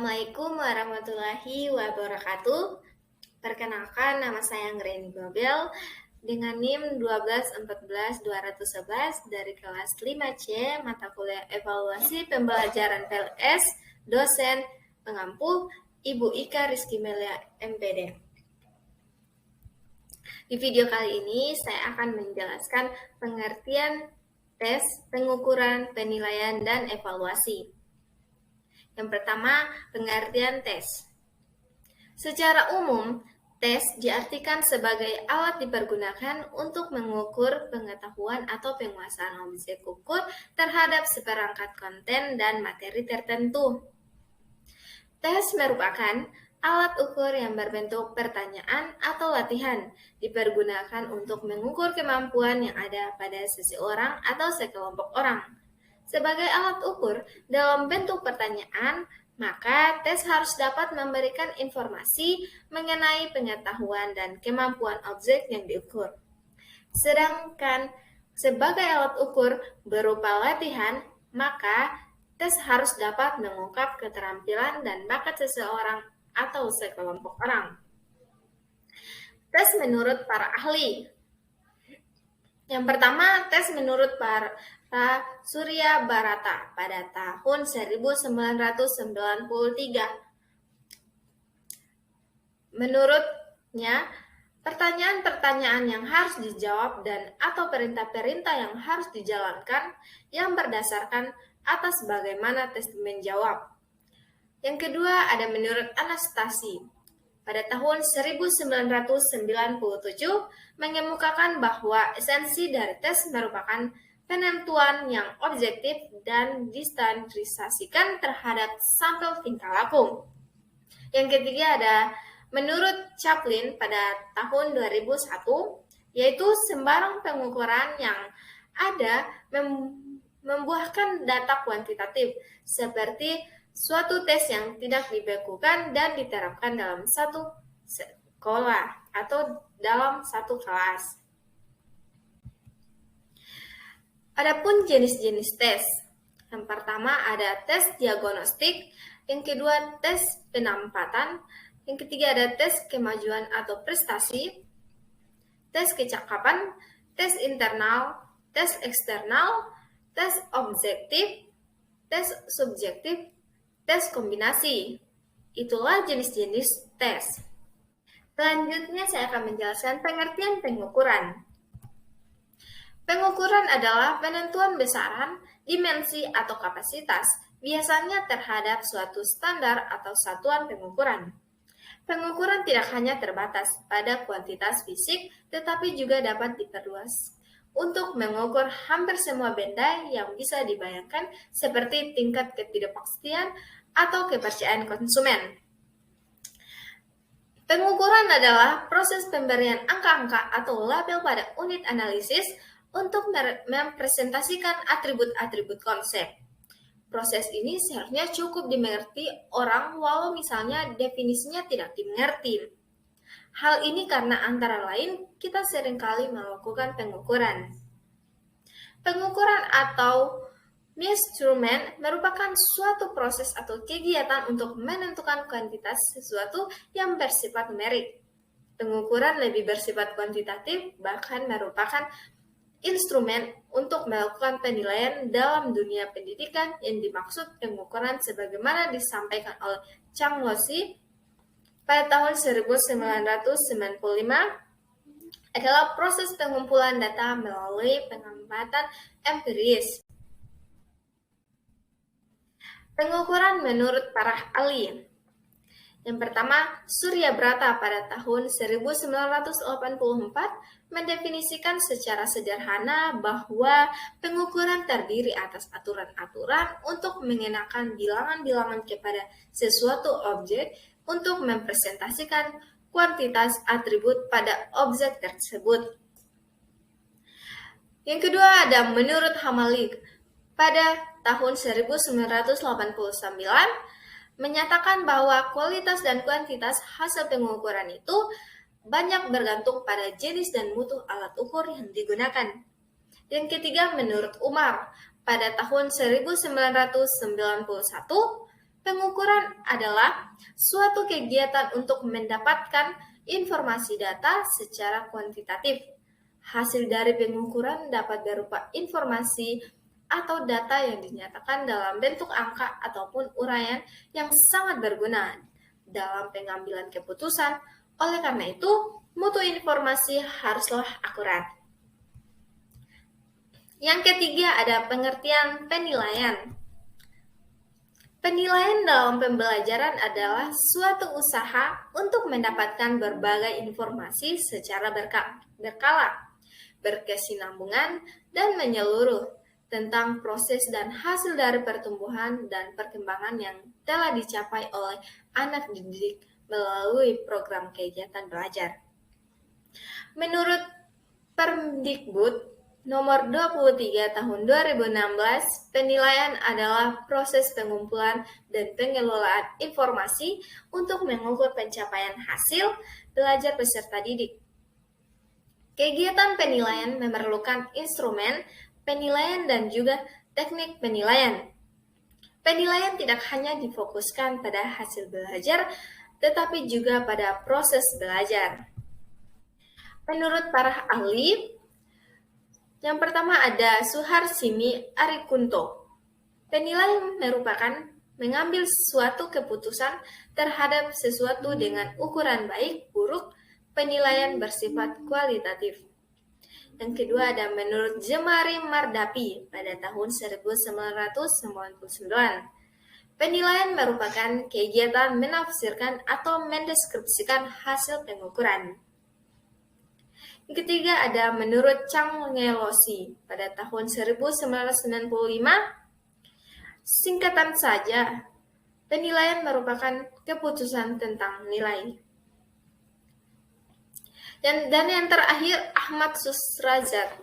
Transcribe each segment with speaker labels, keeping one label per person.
Speaker 1: Assalamualaikum warahmatullahi wabarakatuh. Perkenalkan, nama saya Ngreni Babel dengan NIM 1214211 dari kelas 5C mata kuliah evaluasi pembelajaran PLS, dosen pengampu Ibu Ika Rizky Melia MPD. Di video kali ini saya akan menjelaskan pengertian tes, pengukuran, penilaian, dan evaluasi. Yang pertama, pengertian tes. Secara umum, tes diartikan sebagai alat dipergunakan untuk mengukur pengetahuan atau penguasaan objek ukur terhadap seperangkat konten dan materi tertentu. Tes merupakan alat ukur yang berbentuk pertanyaan atau latihan, dipergunakan untuk mengukur kemampuan yang ada pada seseorang atau sekelompok orang. Sebagai alat ukur dalam bentuk pertanyaan, maka tes harus dapat memberikan informasi mengenai pengetahuan dan kemampuan objek yang diukur. Sedangkan sebagai alat ukur berupa latihan, maka tes harus dapat mengungkap keterampilan dan bakat seseorang atau sekelompok orang. Tes menurut para ahli. Yang pertama, tes menurut para Surya Bharata pada tahun 1993. Menurutnya, pertanyaan-pertanyaan yang harus dijawab dan atau perintah-perintah yang harus dijalankan yang berdasarkan atas bagaimana tes menjawab. Yang kedua, ada menurut Anastasi pada tahun 1997 mengemukakan bahwa esensi dari tes merupakan penentuan yang objektif dan distandarisasikan terhadap sampel tingkah laku. Yang ketiga ada menurut Chaplin pada tahun 2001, yaitu sembarang pengukuran yang ada membuahkan data kuantitatif, seperti suatu tes yang tidak dibekukan dan diterapkan dalam satu sekolah atau dalam satu kelas. Adapun jenis-jenis tes. Yang pertama ada tes diagnostik, yang kedua tes penempatan, yang ketiga ada tes kemajuan atau prestasi, tes kecakapan, tes internal, tes eksternal, tes objektif, tes subjektif, tes kombinasi. Itulah jenis-jenis tes. Selanjutnya saya akan menjelaskan pengertian pengukuran. Pengukuran adalah penentuan besaran, dimensi, atau kapasitas, biasanya terhadap suatu standar atau satuan pengukuran. Pengukuran tidak hanya terbatas pada kuantitas fisik, tetapi juga dapat diperluas untuk mengukur hampir semua benda yang bisa dibayangkan, seperti tingkat ketidakpastian atau kepercayaan konsumen. Pengukuran adalah proses pemberian angka-angka atau label pada unit analisis untuk mempresentasikan atribut-atribut konsep. Proses ini seharusnya cukup dimengerti orang walau misalnya definisinya tidak dimengerti. Hal ini karena antara lain kita seringkali melakukan pengukuran. Pengukuran atau measurement merupakan suatu proses atau kegiatan untuk menentukan kuantitas sesuatu yang bersifat numerik. Pengukuran lebih bersifat kuantitatif, bahkan merupakan instrumen untuk melakukan penilaian dalam dunia pendidikan yang dimaksud pengukuran sebagaimana disampaikan oleh Chang Lo-si pada tahun 1995 adalah proses pengumpulan data melalui pengamatan empiris. Pengukuran menurut para ahli. Yang pertama, Surya Bharata pada tahun 1984 mendefinisikan secara sederhana bahwa pengukuran terdiri atas aturan-aturan untuk mengenakan bilangan-bilangan kepada sesuatu objek untuk mempresentasikan kuantitas atribut pada objek tersebut. Yang kedua ada menurut Hamalik pada tahun 1989 menyatakan bahwa kualitas dan kuantitas hasil pengukuran itu banyak bergantung pada jenis dan mutu alat ukur yang digunakan. Yang ketiga, menurut Umar, pada tahun 1991 Pengukuran adalah suatu kegiatan untuk mendapatkan informasi data secara kuantitatif. Hasil dari pengukuran dapat berupa informasi atau data yang dinyatakan dalam bentuk angka ataupun uraian yang sangat berguna dalam pengambilan keputusan. Oleh karena itu, mutu informasi haruslah akurat. Yang ketiga ada pengertian penilaian. Penilaian dalam pembelajaran adalah suatu usaha untuk mendapatkan berbagai informasi secara berkala, berkesinambungan, dan menyeluruh tentang proses dan hasil dari pertumbuhan dan perkembangan yang telah dicapai oleh anak didik melalui program kegiatan belajar. Menurut Permdikbud Nomor 23 Tahun 2016, penilaian adalah proses pengumpulan dan pengelolaan informasi untuk mengukur pencapaian hasil belajar peserta didik. Kegiatan penilaian memerlukan instrumen penilaian dan juga teknik penilaian. Penilaian tidak hanya difokuskan pada hasil belajar, tetapi juga pada proses belajar. Menurut para ahli, yang pertama ada Suharsini Arikunto. Penilaian merupakan mengambil suatu keputusan terhadap sesuatu dengan ukuran baik, buruk. Penilaian bersifat kualitatif. Yang kedua ada menurut Jemari Mardapi pada tahun 1999. Penilaian merupakan kegiatan menafsirkan atau mendeskripsikan hasil pengukuran. Yang ketiga ada menurut Chang Ngelosi pada tahun 1995. Singkatan saja, penilaian merupakan keputusan tentang nilai. Dan yang terakhir Ahmad Susrazat.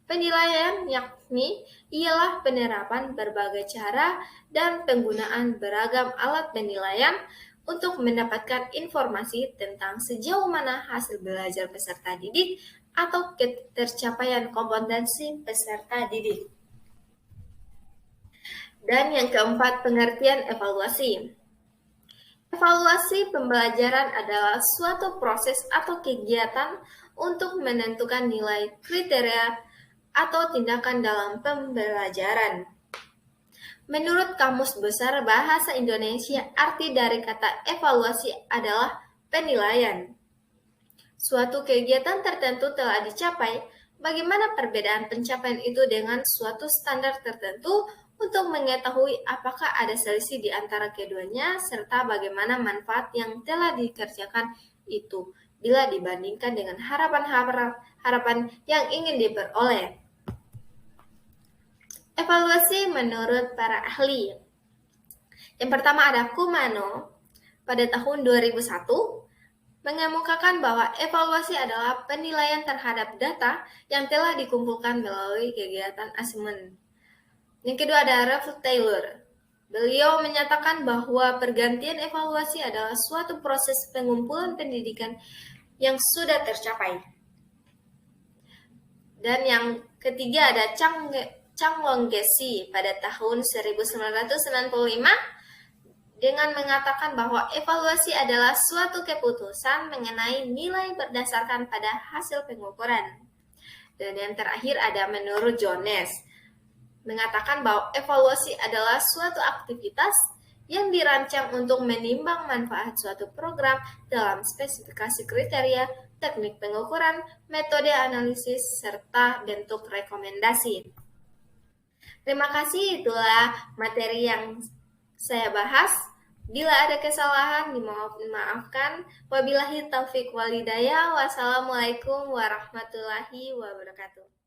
Speaker 1: Penilaian yakni ialah penerapan berbagai cara dan penggunaan beragam alat penilaian untuk mendapatkan informasi tentang sejauh mana hasil belajar peserta didik atau ketercapaian kompetensi peserta didik. Dan yang keempat, pengertian evaluasi. Evaluasi pembelajaran adalah suatu proses atau kegiatan untuk menentukan nilai, kriteria, atau tindakan dalam pembelajaran. Menurut Kamus Besar Bahasa Indonesia, arti dari kata evaluasi adalah penilaian. Suatu kegiatan tertentu telah dicapai, bagaimana perbedaan pencapaian itu dengan suatu standar tertentu untuk mengetahui apakah ada selisih di antara keduanya serta bagaimana manfaat yang telah dikerjakan itu bila dibandingkan dengan harapan yang ingin diperoleh. Evaluasi menurut para ahli. Yang pertama ada Kumano pada tahun 2001 mengemukakan bahwa evaluasi adalah penilaian terhadap data yang telah dikumpulkan melalui kegiatan asesmen. Yang kedua ada Ralph Taylor. Beliau menyatakan bahwa pergantian evaluasi adalah suatu proses pengumpulan pendidikan yang sudah tercapai. Dan yang ketiga ada Chang Wonggesi pada tahun 1995 dengan mengatakan bahwa evaluasi adalah suatu keputusan mengenai nilai berdasarkan pada hasil pengukuran. Dan yang terakhir ada menurut Jones, mengatakan bahwa evaluasi adalah suatu aktivitas yang dirancang untuk menimbang manfaat suatu program dalam spesifikasi kriteria, teknik pengukuran, metode analisis, serta bentuk rekomendasi. Terima kasih, itulah materi yang saya bahas. Bila ada kesalahan, dimaafkan. Wabillahi taufik walhidayah. Wassalamualaikum warahmatullahi wabarakatuh.